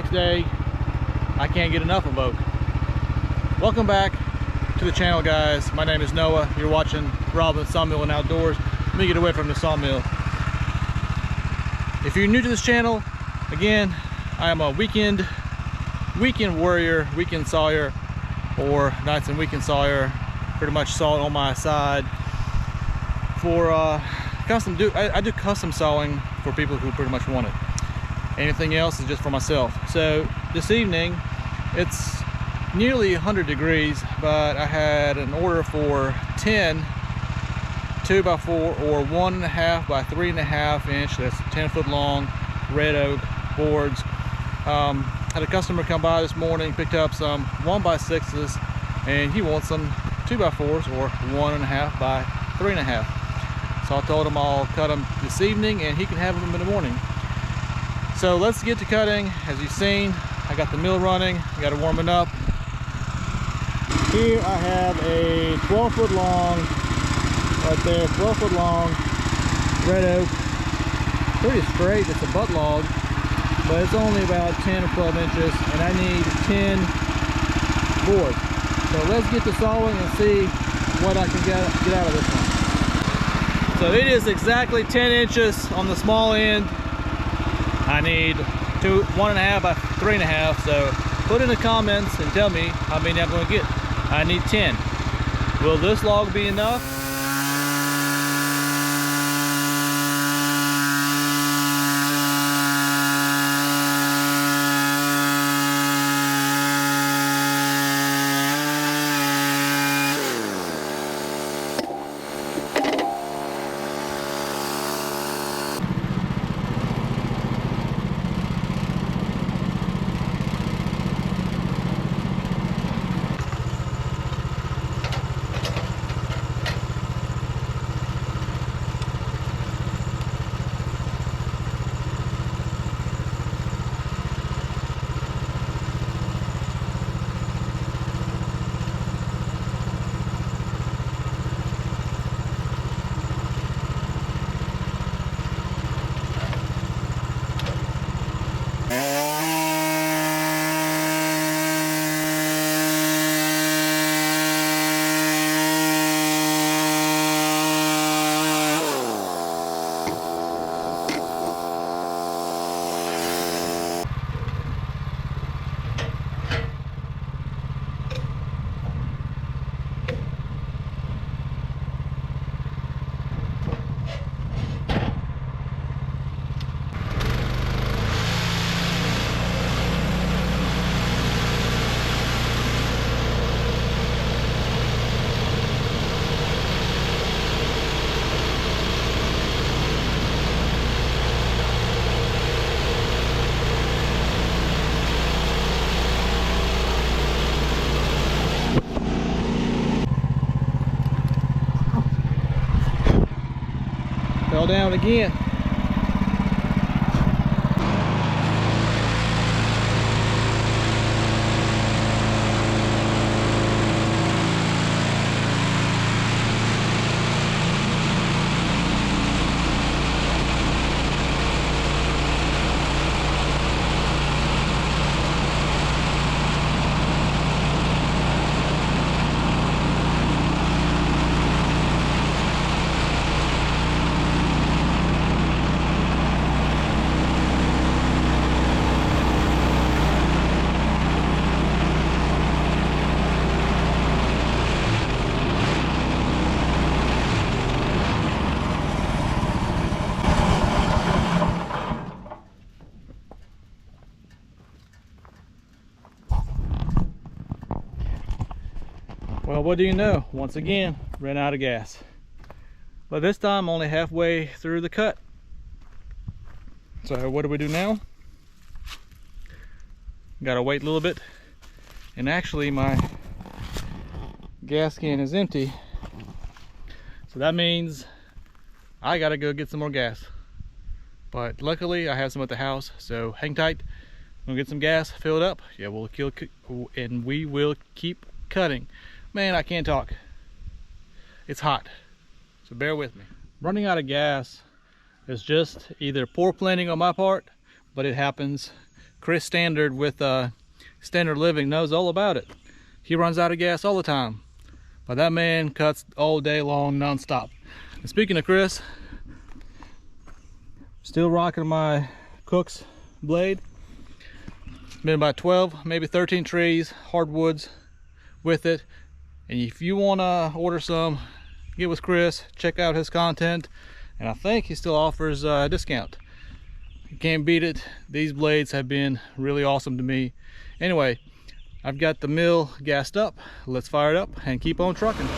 Oak Day. I can't get enough of oak. Welcome back to the channel, guys. My name is Noah. You're watching Robin Sawmill and Outdoors. Let me get away from the sawmill. If you're new to this channel, again, I am a weekend warrior, weekend sawyer, or nights and weekend sawyer. Pretty much saw it on my side for I do custom sawing for people who pretty much want it. Anything else is just for myself. So this evening, it's nearly 100 degrees, but I had an order for 10 2x4 or 1.5 by 3.5 inch, that's 10-foot long red oak boards. Had a customer come by this morning, picked up some 1x6s, and he wants some 2x4s or 1.5 by 3.5. So I told him I'll cut them this evening and he can have them in the morning. So let's get to cutting. As you've seen, I got the mill running, I got it warming up. Here I have a 12-foot long, right there, 12-foot long red oak. Pretty straight, it's a butt log, but it's only about 10 or 12 inches, and I need 10 boards. So let's get to sawing and see what I can get out of this one. So it is exactly 10 inches on the small end. I need 1.5 by 3.5. So put in the comments and tell me how many I'm going to get. I need 10. Will this log be enough? Fell down again. Well, what do you know? Once again, ran out of gas. But this time only halfway through the cut. So what do we do now? Gotta wait a little bit. And actually my gas can is empty. So that means I gotta go get some more gas. But luckily I have some at the house, so hang tight. We'll get some gas, fill it up. Yeah, we will keep cutting. Man, I can't talk. It's hot, so bear with me. Running out of gas is just either poor planning on my part, but it happens Chris Standard with Standard Living knows all about it. He runs out of gas all the time, but that man cuts all day long, non-stop. And speaking of Chris, still rocking my Cook's blade. Been about 12, maybe 13 trees, hardwoods with it. And if you want to order some, get with Chris, check out his content, and I think he still offers a discount. You can't beat it. These blades have been really awesome to me. Anyway, I've got the mill gassed up. Let's fire it up and keep on trucking.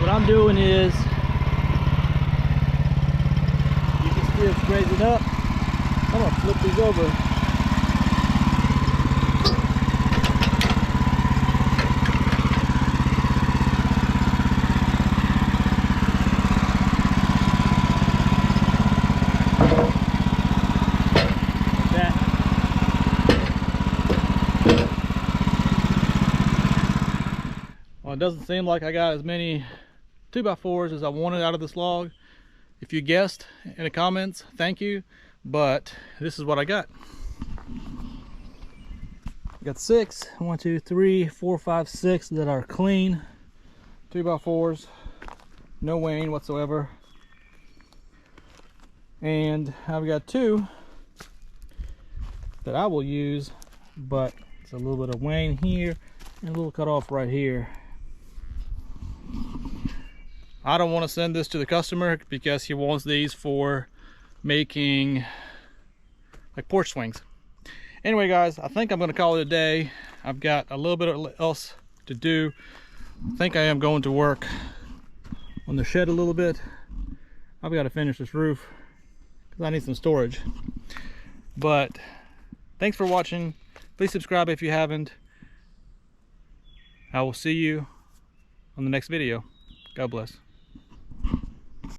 I'm doing is, you can see it's grazing up. I'm gonna flip these over. Like that. Well, it doesn't seem like I got as many 2x4s as I wanted out of this log, If you guessed in the comments, thank you, but this is what I got. I got 6, 1, 2, 3, 4, 5, 6 that are clean 2x4s, no wane whatsoever, and I've got 2 that I will use, but it's a little bit of wane here and a little cut off right here. I don't want to send this to the customer because he wants these for making like porch swings. Anyway guys, I think I'm going to call it a day. I've got a little bit else to do. I think I am going to work on the shed a little bit. I've got to finish this roof because I need some storage. But thanks for watching. Please subscribe if you haven't. I will see you on the next video. God bless.